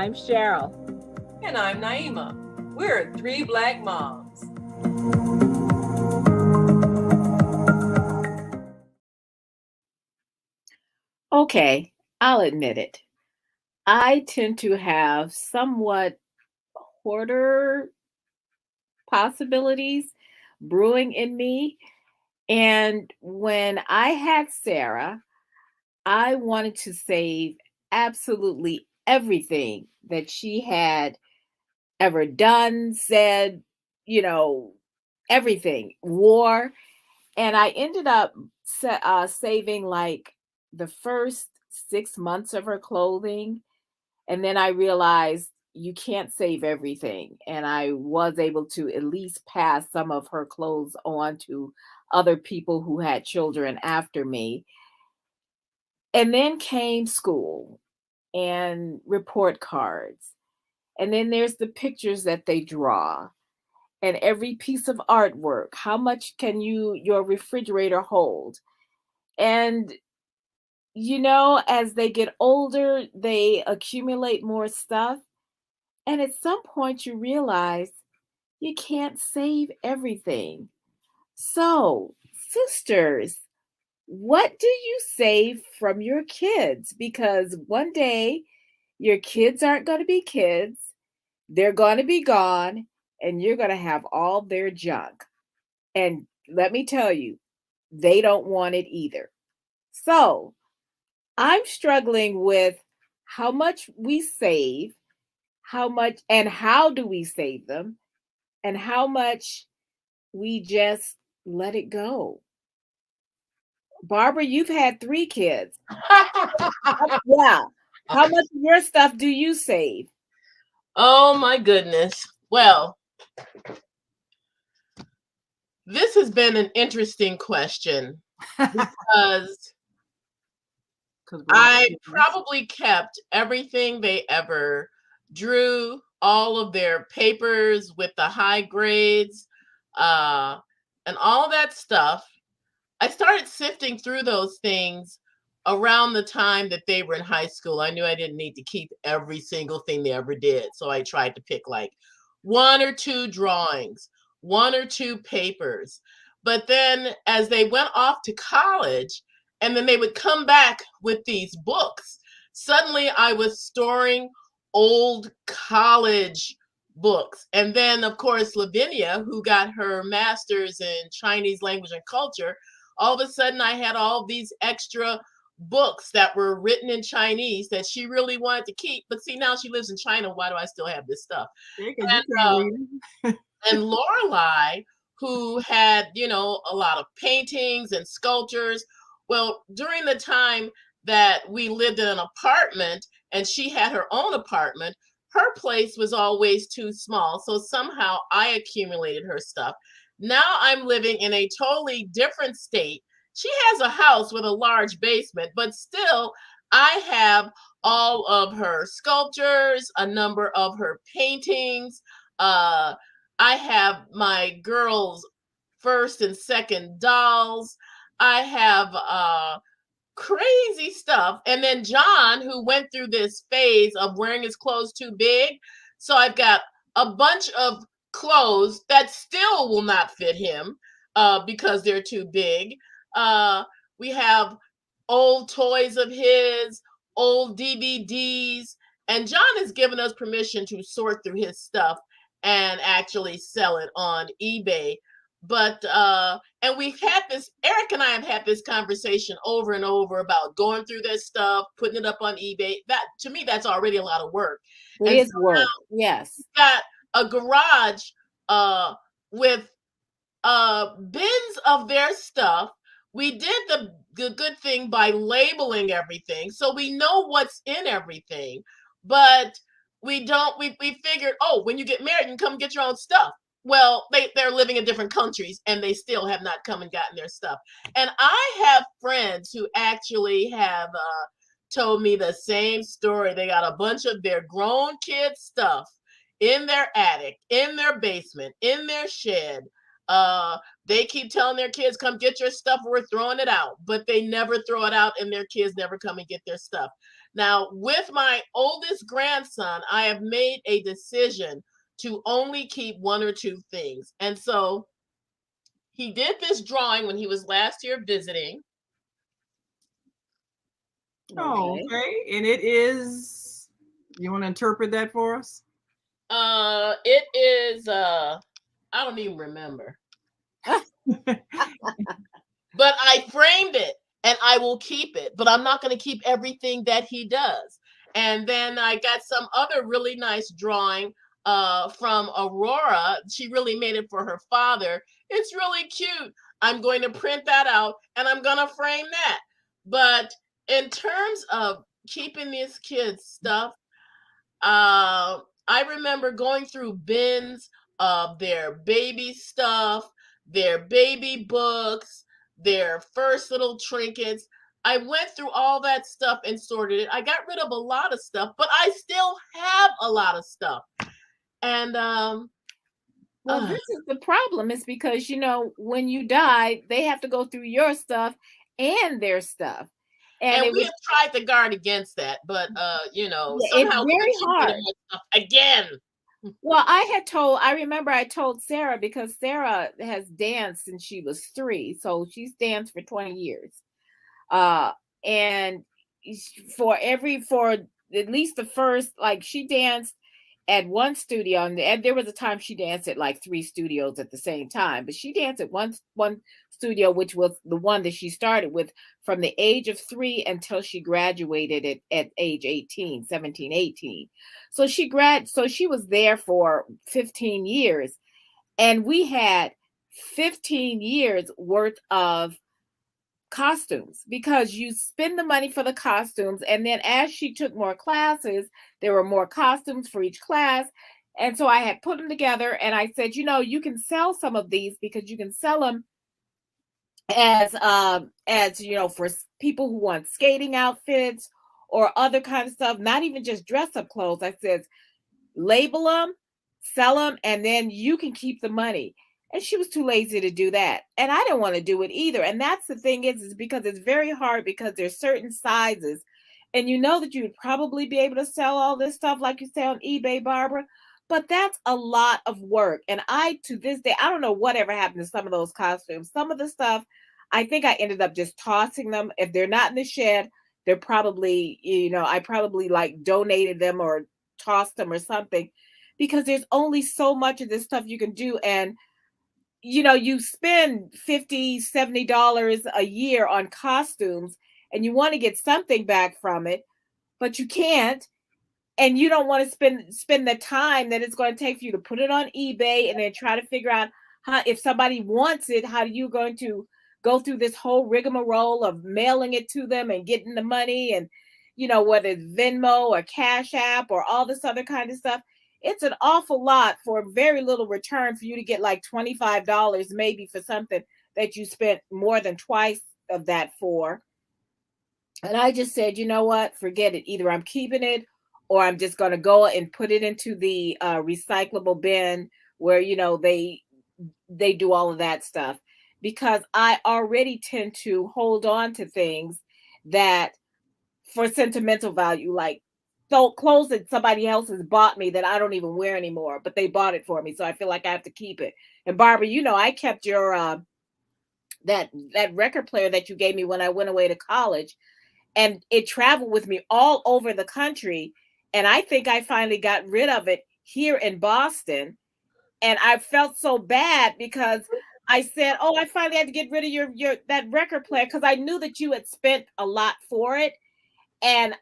I'm Cheryl. And I'm Naima. We're three Black moms. Okay, I'll admit it. I tend to have somewhat hoarder possibilities brewing in me. And when I had Sarah, I wanted to save absolutely everything that she had ever done, said, you know, everything, wore. And I ended up saving like the first 6 months of her clothing. And then I realized you can't save everything. And I was able to at least pass some of her clothes on to other people who had children after me. And then came school and report cards. And then there's the pictures that they draw and every piece of artwork. How much can your refrigerator hold? And as they get older, they accumulate more stuff. And at some point, you realize you can't save everything. So, sisters, what do you save from your kids? Because one day your kids aren't going to be kids, they're going to be gone, and you're going to have all their junk. And let me tell you, they don't want it either. So, I'm struggling with how much we save, how much and how do we save them, and how much we just let it go. Barbara, you've had 3 kids. Yeah. How much of your stuff do you save? Oh my goodness. Well, this has been an interesting question because I probably kept everything they ever drew, all of their papers with the high grades, and all that stuff. I started sifting through those things around the time that they were in high school. I knew I didn't need to keep every single thing they ever did. So I tried to pick like 1 or 2 drawings, 1 or 2 papers. But then as they went off to college, and then they would come back with these books, suddenly I was storing old college books. And then, of course, Lavinia, who got her master's in Chinese language and culture, all of a sudden I had all these extra books that were written in Chinese that she really wanted to keep. But see, now she lives in China. Why do I still have this stuff? And Lorelei, who had, a lot of paintings and sculptures. Well, during the time that we lived in an apartment and she had her own apartment, her place was always too small. So somehow I accumulated her stuff. Now I'm living in a totally different state. She has a house with a large basement, but still I have all of her sculptures, a number of her paintings. I have my girls' first and second dolls. I have crazy stuff. And then John, who went through this phase of wearing his clothes too big. So I've got a bunch of clothes that still will not fit him because they're too big. We have old toys of his, old DVDs, and John has given us permission to sort through his stuff and actually sell it on eBay. But and we've had this, Eric and I have had this conversation over and over about going through this stuff, putting it up on eBay. That, to me, that's already a lot of work. It is work. Yes. Got a garage with bins of their stuff. We did the good thing by labeling everything, so we know what's in everything. But we figured, oh, when you get married, you can come get your own stuff. Well, they're living in different countries and they still have not come and gotten their stuff. And I have friends who actually have told me the same story. They got a bunch of their grown kids' stuff in their attic, in their basement, in their shed. They keep telling their kids, come get your stuff, we're throwing it out. But they never throw it out and their kids never come and get their stuff. Now, with my oldest grandson, I have made a decision to only keep one or two things. And so he did this drawing when he was last year visiting. Oh, Okay. okay. And it is, you want to interpret that for us? It is I don't even remember. But I framed it and I will keep it, but I'm not going to keep everything that he does. And then I got some other really nice drawing from Aurora. She really made it for her father. It's really cute. I'm going to print that out and I'm going to frame that. But in terms of keeping these kids stuff, I remember going through bins of their baby stuff, their baby books, their first little trinkets. I went through all that stuff and sorted it. I got rid of a lot of stuff, but I still have a lot of stuff. And Well, this is the problem, is because, when you die, they have to go through your stuff and their stuff. And and it we was, have tried to guard against that, but yeah, it's somehow we very accumulated hard. more stuff again. Well, I remember I told Sarah, because Sarah has danced since she was 3. So she's danced for 20 years. Uh, and for at least the first, like, she danced at one studio, and there was a time she danced at like 3 studios at the same time, but she danced at one studio, which was the one that she started with from the age of 3 until she graduated at age 18, 17, 18. So she was there for 15 years, and we had 15 years worth of costumes, because you spend the money for the costumes, and then as she took more classes, there were more costumes for each class. And so I had put them together, and I said, you can sell some of these, because you can sell them as for people who want skating outfits or other kind of stuff, not even just dress up clothes. I said, label them, sell them, and then you can keep the money. And she was too lazy to do that. And I didn't want to do it either. And that's the thing, is because it's very hard, because there's certain sizes. And you know that you would probably be able to sell all this stuff, like you say, on eBay, Barbara. But that's a lot of work. And to this day, I don't know whatever happened to some of those costumes. Some of the stuff, I think I ended up just tossing them. If they're not in the shed, they're probably, I probably like donated them or tossed them or something, because there's only so much of this stuff you can do. And you spend $50-$70 a year on costumes, and you want to get something back from it, but you can't. And you don't want to spend the time that it's going to take for you to put it on eBay and then try to figure out how, if somebody wants it, how are you going to go through this whole rigmarole of mailing it to them and getting the money, and whether it's Venmo or Cash App or all this other kind of stuff. It's an awful lot for very little return, for you to get like $25 maybe for something that you spent more than twice of that for. And I just said, you know what, forget it. Either I'm keeping it, or I'm just going to go and put it into the recyclable bin, where they do all of that stuff, because I already tend to hold on to things that, for sentimental value, like, so clothes that somebody else has bought me that I don't even wear anymore, but they bought it for me, so I feel like I have to keep it. And Barbara, I kept your that record player that you gave me when I went away to college, and it traveled with me all over the country. And I think I finally got rid of it here in Boston. And I felt so bad, because I said, "Oh, I finally had to get rid of your that record player, because I knew that you had spent a lot for it." And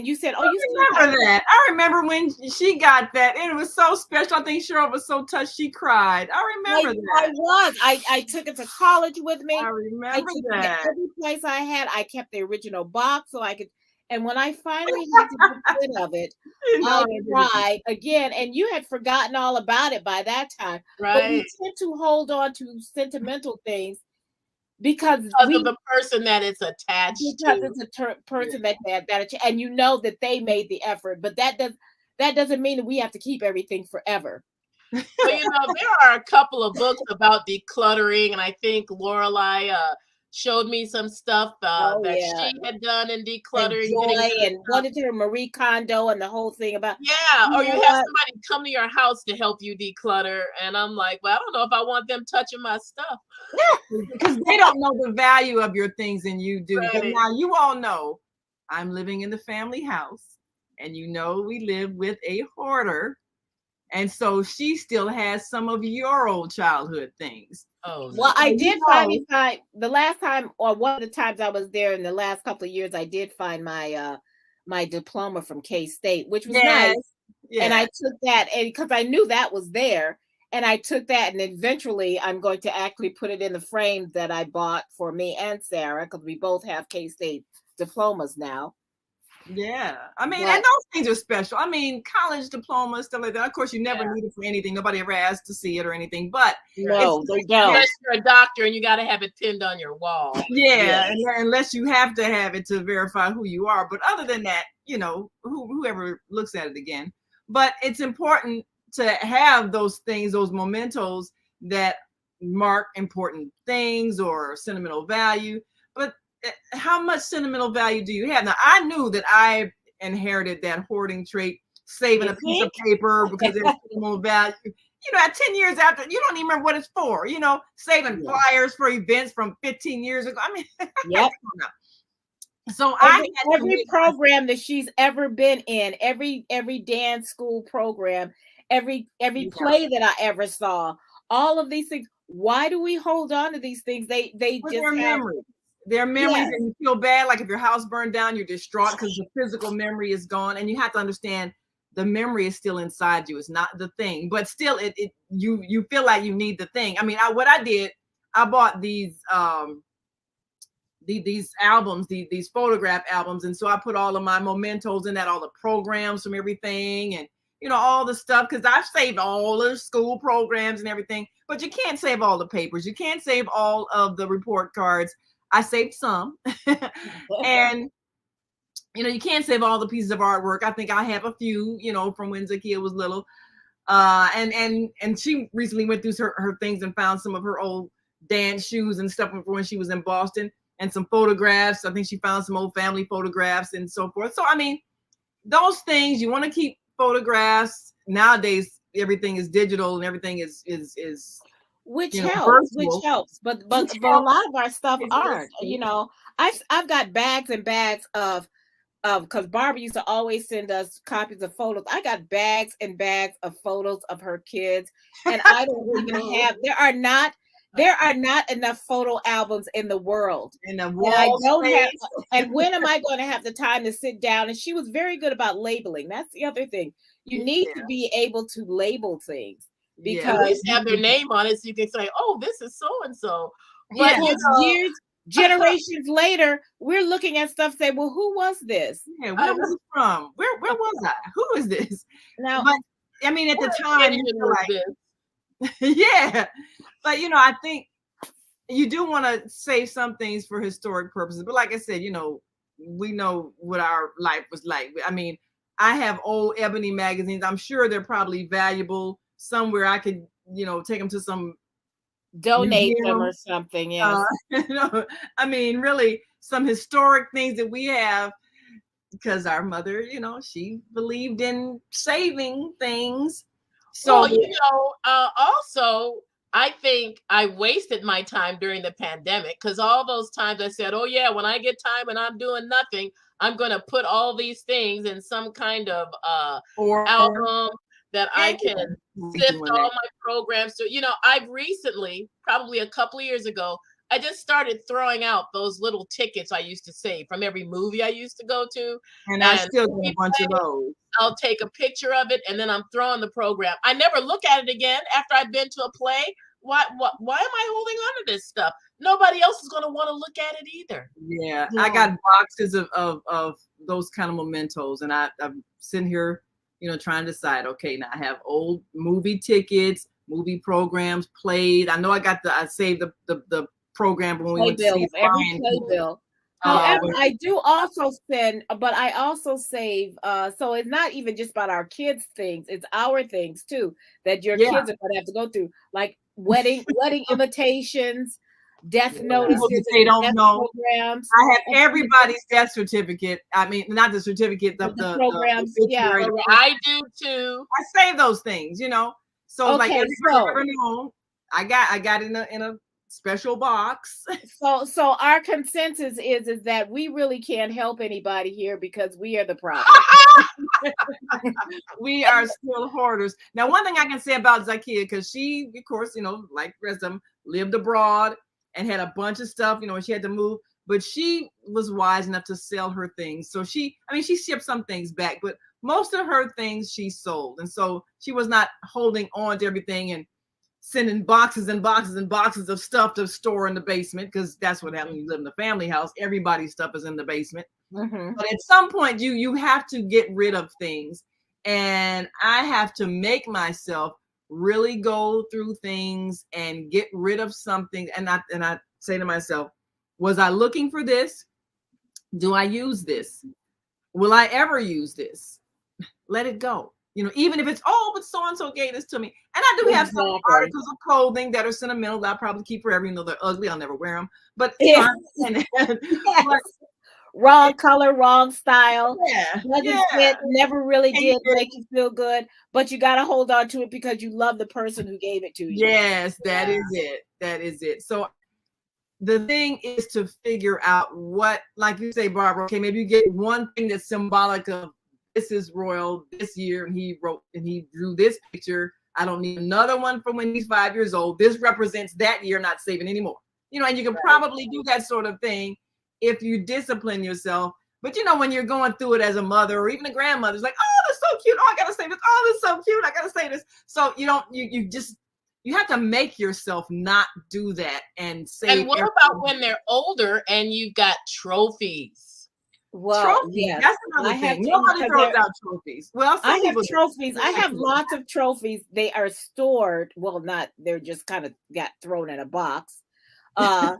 you said, "Oh, you still I remember that. I remember when she got that, and it was so special. I think Cheryl was so touched she cried. I remember that. I took it to college with me. I I remember took it to that. every place I had. I kept the original box so I could. And when I finally had to get rid of it, You know I I did. cried again. And you had forgotten all about it by that time. But we Right. tend to hold on to sentimental things, because Because of the person that it's attached to. it's a person and that they made the effort. But that doesn't mean that we have to keep everything forever. Well, there are a couple of books about decluttering, and I think Lorelai showed me some stuff Oh that yeah. she had done in And decluttering, getting Joy rid of and stuff. what is her Marie Kondo and the whole thing about, Yeah, you or know you have what? somebody come to your house to help you declutter, and I'm like, well, I don't know if I want them touching my stuff. Because they don't know the value of your things and you do. But Right. now you all know I'm living in the family house, and you know we live with a hoarder. And so she still has some of your old childhood things. Oh Well, no. I So you did know, finally find the last time, or one of the times I was there in the last couple of years, I did find my diploma from K State, which was yes, nice. And I yeah, took that, and because I knew that was there, and I took that, and eventually I'm going to actually put it in the frame that I bought for me and Sarah, because we both have K State diplomas now. yeah. I mean, and But those things are special. I mean, college diplomas, stuff like that. Of course, you never Yeah. need it for anything. Nobody ever asked to see it or anything, but Right. it's no, they very don't. Unless you're a doctor and you got to have it pinned on your wall. yeah, Yes. unless you have to have it to verify who you are. But other than that, whoever looks at it again. But it's important to have those things, those mementos that mark important things or sentimental value. But how much sentimental value do you have? Now, I knew that I inherited that hoarding trait, saving You a piece of think? paper because there's sentimental value. At 10 years after, you don't even remember what it's for, saving Yeah. flyers for events from 15 years ago. I mean, Yep. so I Every had to every make my, program that she's ever been in, every dance school program, every yeah, play that I ever saw, all of these things. Why do we hold on to these things? They with just their have, memories. Their memories, yes, and you feel bad. Like if your house burned down, you're distraught because the physical memory is gone. And you have to understand the memory is still inside you. It's not the thing, but still, you feel like you need the thing. I mean, what I did, I bought these albums, these photograph albums, and so I put all of my mementos in that, all the programs from everything, and all the stuff, because I've saved all the school programs and everything. But you can't save all the papers. You can't save all of the report cards. I saved some, and you can't save all the pieces of artwork. I think I have a few, from when Zakia was little. And she recently went through her things and found some of her old dance shoes and stuff from when she was in Boston, and some photographs. I think she found some old family photographs and so forth. So I mean, those things you want to keep photographs. Nowadays, everything is digital and everything is which helps, which virtual. helps. But Which but but a helps lot of our stuff aren't. tremendously. I've got bags and bags of because Barbara used to always send us copies of photos. I got bags and bags of photos of her kids, and I don't Oh, even no. have. There are not enough photo albums in the world, In the and I wall don't have. space. And when am I going to have the time to sit down? And she was very good about labeling. That's the other thing. You need Yeah, to be able to label things At yeah, because least have their name on it so you can say, oh, this is so and so. But, yeah, because years, generations later, we're looking at stuff, say, well, who was this? yeah. Where I was it from? Where was I? Who is this? Now, But I mean, at the what time, you occasion feel was like, this? yeah. But I think you do want to save some things for historic purposes. But like I said, we know what our life was like. I mean, I have old ebony magazines. I'm sure they're probably valuable somewhere. I could, take them to some donate them or museum. something. Uh, Yes. I mean, really, some historic things that we have, because our mother, she believed in saving things. Well, So also, I think I wasted my time during the pandemic because all those times I said, oh, yeah, when I get time and I'm doing nothing, I'm going to put all these things in some kind of or album that yeah, I can we sift doing all that. my programs to. I've recently, probably a couple of years ago, I just started throwing out those little tickets I used to save from every movie I used to go to. And I And still got a movie bunch of those. I'll take a picture of it and then I'm throwing the program. I never look at it again after I've been to a play. Why am I holding on to this stuff? Nobody else is going to want to look at it either. Yeah, I Yeah. got boxes of those kind of mementos, and I'm sitting here, trying to decide. Okay, now I have old movie tickets, movie programs played. I know I saved the program when we went to see Playbills, every Brian. playbill. However, When, I do also send, but I also save. So it's not even just about our kids' things; it's our things too that your yeah, kids are going to have to go through, like wedding invitations. death People notices that and they don't death know. programs. I have And everybody's death certificate. I mean, not the certificate, the the programs, yeah. obituary. I do too. I save those things, you know. So it's like Okay, everybody ever known. I got in a special box. so our consensus is that we really can't help anybody here because we are the problem. We are still hoarders. Now, one thing I can say about Zakia, because she, of course, you know, like the rest of them, lived abroad and had a bunch of stuff, you know, and she had to move. But she was wise enough to sell her things. So she shipped some things back, but most of her things she sold. And so she was not holding on to everything and sending boxes and boxes and boxes of stuff to store in the basement, because that's what happens when you live in a family house. Everybody's stuff is in the basement. Mm-hmm. But at some point, you have to get rid of things, and I have to make myself really go through things and get rid of something. And I say to myself, was I looking for this? Do I use this? Will I ever use this? Let it go. You know, even if it's, oh, but so and so gave this to me. And I do have some Exactly. articles of clothing that are sentimental that I'll probably keep forever, even though they're ugly. I'll never wear them. But you know, Yeah. I understand. Yes. But Wrong color, wrong style. yeah, Doesn't yeah. fit, never really And you did get, make you feel good, but you got to hold on to it because you love the person who gave it to you. yes, that Yeah. is it. That is it. So the thing is to figure out what, like you say, Barbara, okay, maybe you get one thing that's symbolic of this is Royal this year, and he wrote and he drew this picture. I don't need another one from when he's 5 years old. This represents that year, not saving anymore. You know, and you can probably do that sort of thing if you discipline yourself. But you know, when you're going through it as a mother or even a grandmother, it's like, oh, that's so cute. Oh, I gotta say this. Oh, that's so cute. I gotta say this. So you don't, you just, you have to make yourself not do that and save And what about when they're older and you've got trophies? Well, trophies. yes, That's I another have thing. Nobody because throws out trophies. Well, I some have people do. trophies. I have lots of trophies. They are stored. Well, not they're just kind of got thrown in a box. Uh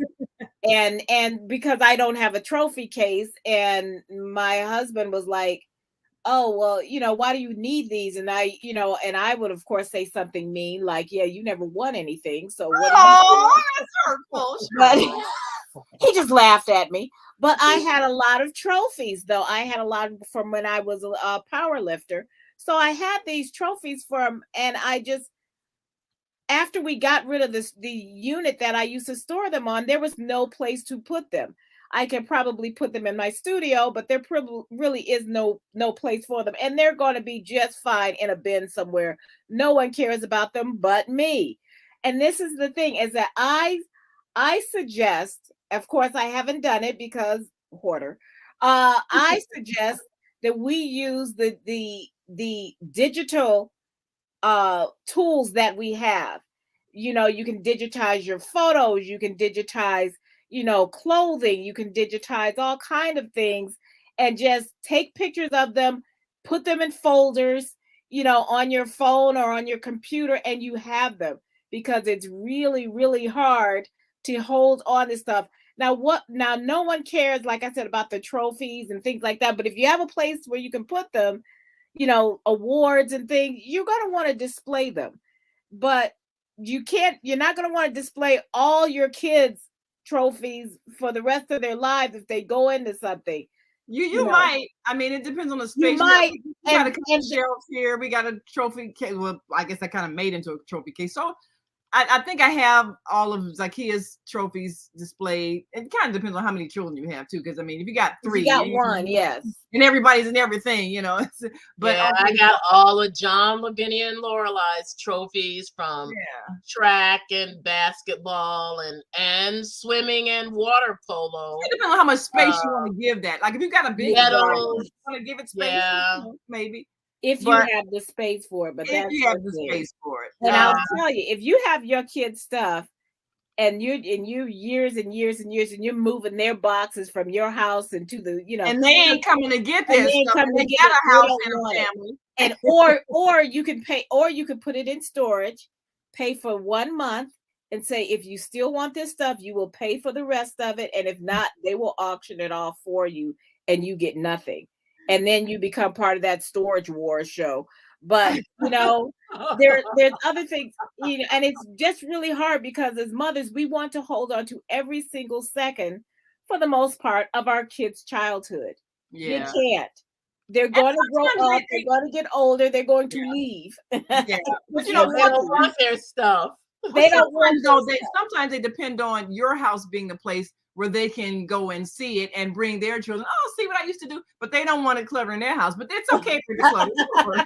and because I don't have a trophy case, and my husband was like, oh, well, why do you need these? And I would of course say something mean like, yeah, you never won anything, so what do you Oh, do? that's hurtful. But Sure. he just laughed at me. But I had a lot of trophies, though. I had a lot from when I was a power lifter. So I had these trophies from, and I just, after we got rid of the unit that I used to store them on, there was no place to put them. I can probably put them in my studio, but there really is no place for them, and they're going to be just fine in a bin somewhere. No one cares about them but me. And this is the thing: is that I suggest, of course, I haven't done it because hoarder. I suggest that we use the digital tools that we have. You can digitize your photos, you can digitize, clothing, you can digitize all kind of things, and just take pictures of them, put them in folders, on your phone or on your computer, and you have them, because it's really, really hard to hold on to stuff. Now no one cares, like I said, about the trophies and things like that, but if you have a place where you can put them, awards and things, you're going to want to display them. But you're not going to want to display all your kids' trophies for the rest of their lives if they go into something. You might. I mean, it depends on the You space. might. We got a couple of shelves here. We got a trophy case. Well, I guess I kind of made into a trophy case. So I think I have all of Zakia's trophies displayed. It kind of depends on how many children you have too, because I mean, if you got three, you got one, yes, and everybody's in everything, But yeah, I got all of John, Lavinia, and Lorelei's trophies from track and basketball and swimming and water polo. It depends on how much space you want to give that. Like if you got a big medals, you want to give it space, maybe. If you have the space for it, but if you have the space for it. And I'll tell you, if you have your kids' stuff and you years and years and years, and you're moving their boxes from your house into the, and they ain't coming to get this stuff. They got a house and a family. And or you can pay, or you can put it in storage, pay for 1 month, and say, if you still want this stuff, you will pay for the rest of it, and if not, they will auction it off for you, and you get nothing. And then you become part of that storage war show. But there's other things, and it's just really hard because as mothers, we want to hold on to every single second, for the most part, of our kids' childhood. You Yeah. can't. They're And going to grow sometimes up. They're going to get older. They're going to yeah, leave. yeah. But It's you know, And they so don't want their stuff. but they don't want sometimes though, this. sometimes they depend on your house being the place where they can go and see it and bring their children. Oh, see what I used to do, but they don't want it clutter in their house. But it's okay for the clutter. Sure.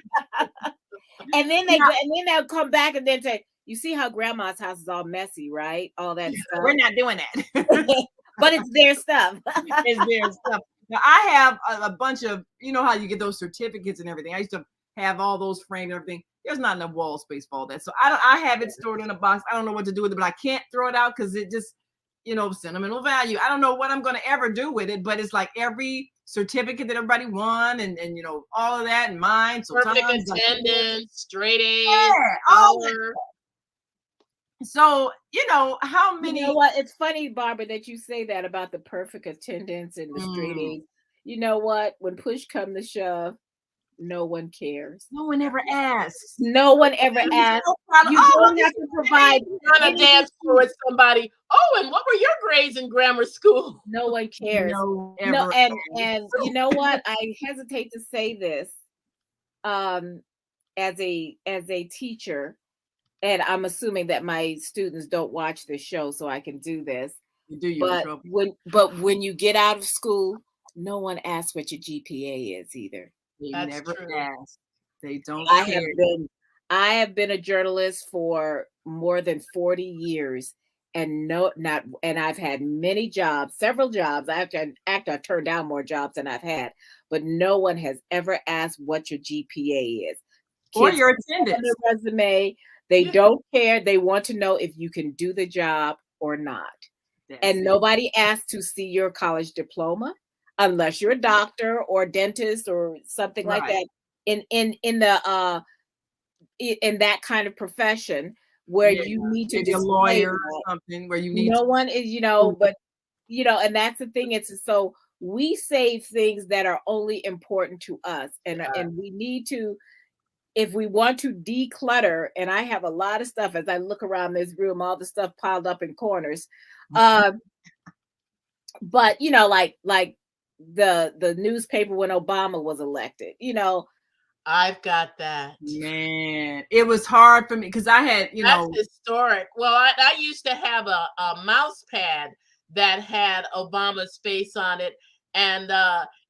And then they Now, go, and then they'll come back and then say, "You see how grandma's house is all messy, right? All that we're stuff." not doing that. But it's their stuff. It's their stuff. Now I have a bunch of, you know how you get those certificates and everything. I used to have all those framed and everything. There's not enough wall space for all that. So I have it stored in a box. I don't know what to do with it, but I can't throw it out because it just, sentimental value. I don't know what I'm going to ever do with it, but it's like every certificate that everybody won and all of that and mine. So Perfect Tom's like, attendance, straight A's, yeah, all that. honor. So, how You many know what? It's funny, Barbara, that you say that about the perfect attendance and the straight mm, A's. You know what? When push come to shove, no one cares. no one ever asks. No one ever Yeah. asks. So proud of, You oh, don't look have to provide On a any dance floor receipt. with somebody. Oh, and what were your grades in grammar school? No one cares. no No, ever and asks. you know what? I hesitate to say this, um, as a teacher, and I'm assuming that my students don't watch this show, so I can do this. You do you in But trouble. when you get out of school, no one asks what your GPA is either. They That's never true. ask. They don't I care. have been I have been a journalist for more than 40 years, and no not and I've had many jobs, several jobs. I've turned down more jobs than I've had, but no one has ever asked what your GPA is. Or Kids your put that on attendance. their resume. They Yeah. don't care. They want to know if you can do the job or not. That's And it. nobody asks to see your college diploma unless you're a doctor or a dentist or something like Right. that in the in that kind of profession where Yeah. you need to Maybe a display lawyer or that. something where you need No one is, to. but and that's the thing. It's so we save things that are only important to us, and we need to, if we want to declutter. And I have a lot of stuff as I look around this room, all the stuff piled up in corners. Uh, but like the newspaper when Obama was elected. I've got that. Man, it was hard for me because I had, That's historic. Well, I used to have a mouse pad that had Obama's face on it, and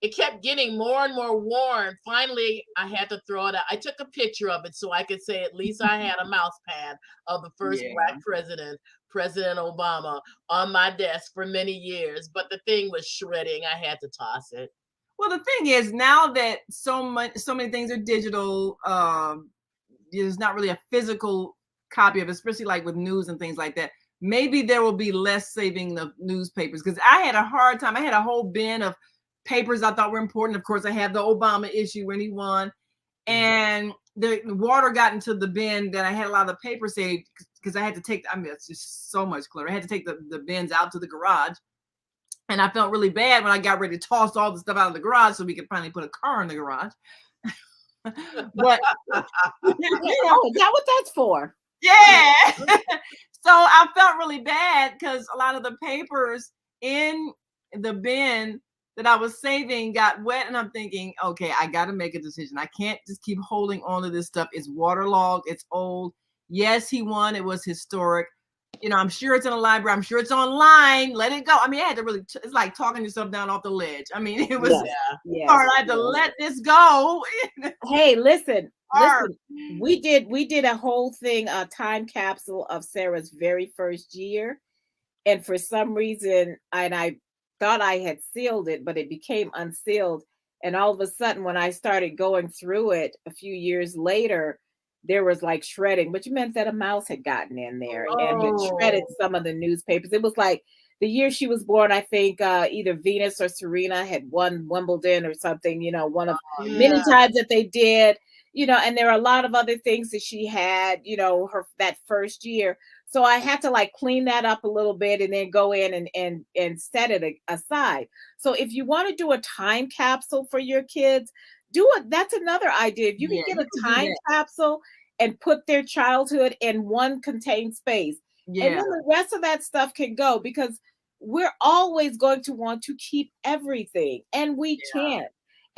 it kept getting more and more worn. Finally, I had to throw it out. I took a picture of it so I could say at least I had a mouse pad of the first yeah. Black president, President Obama, on my desk for many years. But the thing was shredding. I had to toss it. Well, the thing is, now that so many things are digital, there's not really a physical copy of it, especially like with news and things like that. Maybe there will be less saving of newspapers because I had a hard time. I had a whole bin of papers I thought were important. Of course, I had the Obama issue when he won, and the water got into the bin that I had a lot of the paper saved because I had to take. I mean, it's just so much clutter. I had to take the bins out to the garage. And I felt really bad when I got ready to toss all the stuff out of the garage so we could finally put a car in the garage. But Oh, is that what that's for? yeah. So I felt really bad because a lot of the papers in the bin that I was saving got wet. And I'm thinking, okay, I got to make a decision. I can't just keep holding on to this stuff. It's waterlogged. It's old. Yes, he won. It was historic. I'm sure it's in a library. I'm sure it's online. Let it go. I mean, I had to really, it's like talking yourself down off the ledge. I mean, it was Yes, hard. I had to let this go. Hey, listen, Hard. we did a whole thing, a time capsule of Sarah's very first year. And for some reason, and I thought I had sealed it, but it became unsealed. And all of a sudden, when I started going through it a few years later, there was like shredding, which meant that a mouse had gotten in there and had shredded Oh, some of the newspapers. It was like the year she was born, I think either Venus or Serena had won Wimbledon or something, one of many yeah. times that they did, and there are a lot of other things that she had, her that first year. So I had to like clean that up a little bit and then go in and set it aside. So if you want to do a time capsule for your kids, do it. That's another idea. If you can Yeah, get you a can do time that. capsule and put their childhood in one contained space. And Yeah. then the rest of that stuff can go, because we're always going to want to keep everything, and we can't.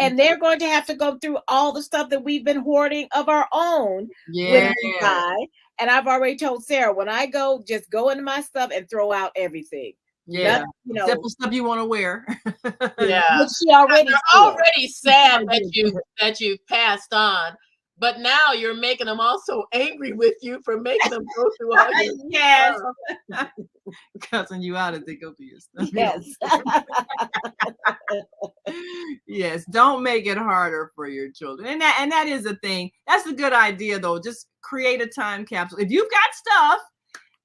And they're going to have to go through all the stuff that we've been hoarding of our own when Yeah. we die. And I've already told Sarah, when I go, just go into my stuff and throw out everything. Yeah. Nothing, Except for stuff you want to wear. Yeah. which she already They're said. already sad that you passed on, but now you're making them also angry with you for making them go through all your Yes. stuff. Cussing you out as they go through your stuff. Yes. Yes, don't make it harder for your children. And that is a thing. That's a good idea though. Just create a time capsule. If you've got stuff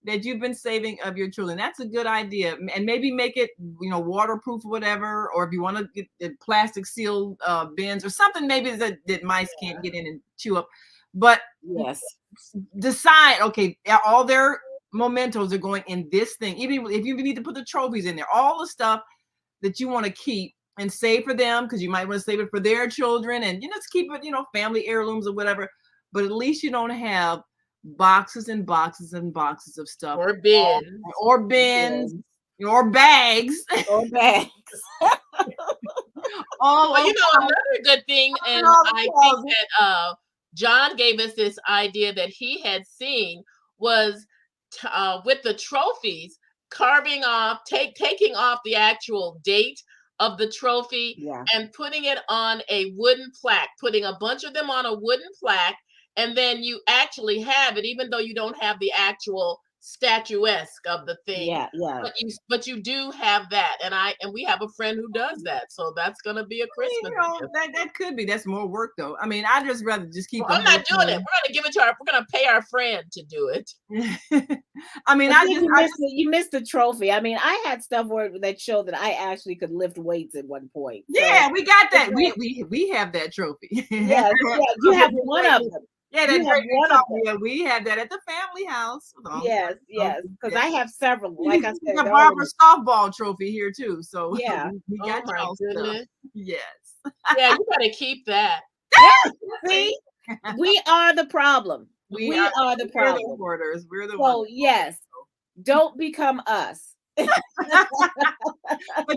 that you've been saving of your children, that's a good idea. And maybe make it, waterproof or whatever, or if you want to get the plastic sealed bins or something maybe that mice can't get in and chew up. But Yes. decide, okay, all their mementos are going in this thing. Even if you need to put the trophies in there, all the stuff that you want to keep and save for them, because you might want to save it for their children, and just keep it, family heirlooms or whatever. But at least you don't have boxes and boxes and boxes of stuff, Or bins, or bins, or bags, or bags. all well, another good thing, and I think that John gave us this idea that he had seen was with the trophies, carving off, taking off the actual date of the trophy, and putting it on a wooden plaque, putting a bunch of them on a wooden plaque, and then you actually have it, even though you don't have the actual statuesque of the thing. Yeah. But you do have that, and we have a friend who does that, so that's gonna be a Christmas gift. That could be. That's more work though. I mean, I'd just rather just keep. Well, I'm not doing it. We're gonna give it to we're gonna pay our friend to do it. I mean, you missed the trophy. I mean, I had stuff that showed that I actually could lift weights at one point. Yeah, we got that. We have that trophy. Yeah, you have one of them. Yeah, yeah, we had that at the family house. Yes, because I have several. Like I said, the Barbara softball trophy here too. So yeah, we got my goodness. Yes. Yeah, you gotta keep that. See, we are the problem. We are the problem. We're the hoarders. We're the ones. Yes, don't become us. But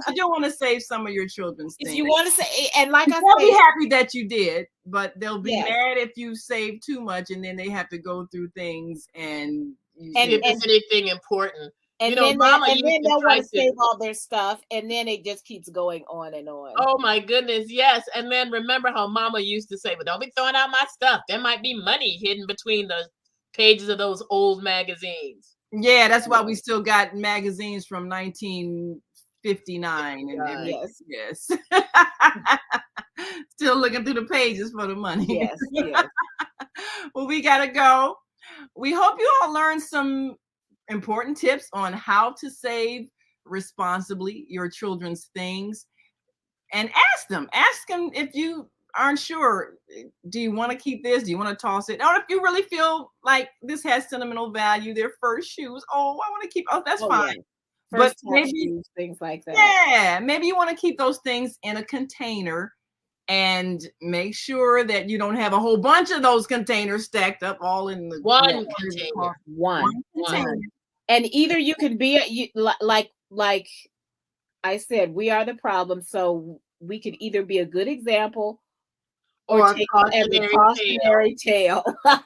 you do want to save some of your children's things. If you want to say, and like I said, they'll be happy that you did, but they'll be mad if you save too much, and then they have to go through things and if it's anything important. And then they'll want to save all their stuff, and then it just keeps going on and on. Oh my goodness, yes. And then remember how Mama used to say, "But don't be throwing out my stuff. There might be money hidden between the pages of those old magazines." Yeah, that's why we still got magazines from 1959. And yes. Still looking through the pages for the money. Yes. Well, we gotta go. We hope you all learned some important tips on how to save responsibly your children's things, and ask them if you aren't sure, do you want to keep this, do you want to toss it, or if you really feel like this has sentimental value, their first shoes, I want to keep, that's fine. But maybe shoes, things like that, maybe you want to keep those things in a container, and make sure that you don't have a whole bunch of those containers stacked up all in the one container. And either you can be like I said, we are the problem, so we can either be a good example or take a cautionary tale. All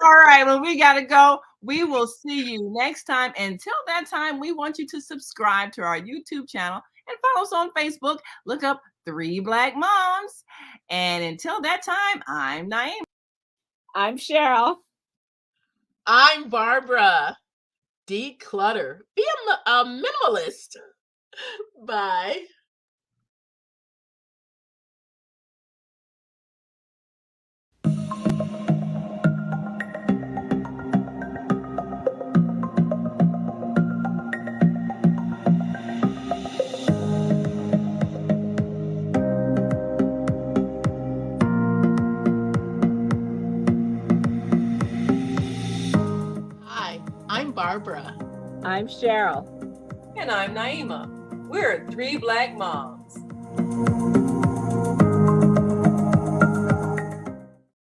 right, well, we gotta go. We will see you next time. Until that time, we want you to subscribe to our YouTube channel and follow us on Facebook. Look up 3 Black Moms. And until that time, I'm Naima. I'm Cheryl. I'm Barbara. Declutter. Be a minimalist. Bye. I'm Barbara. I'm Cheryl. And I'm Naima. We're 3 Black Moms.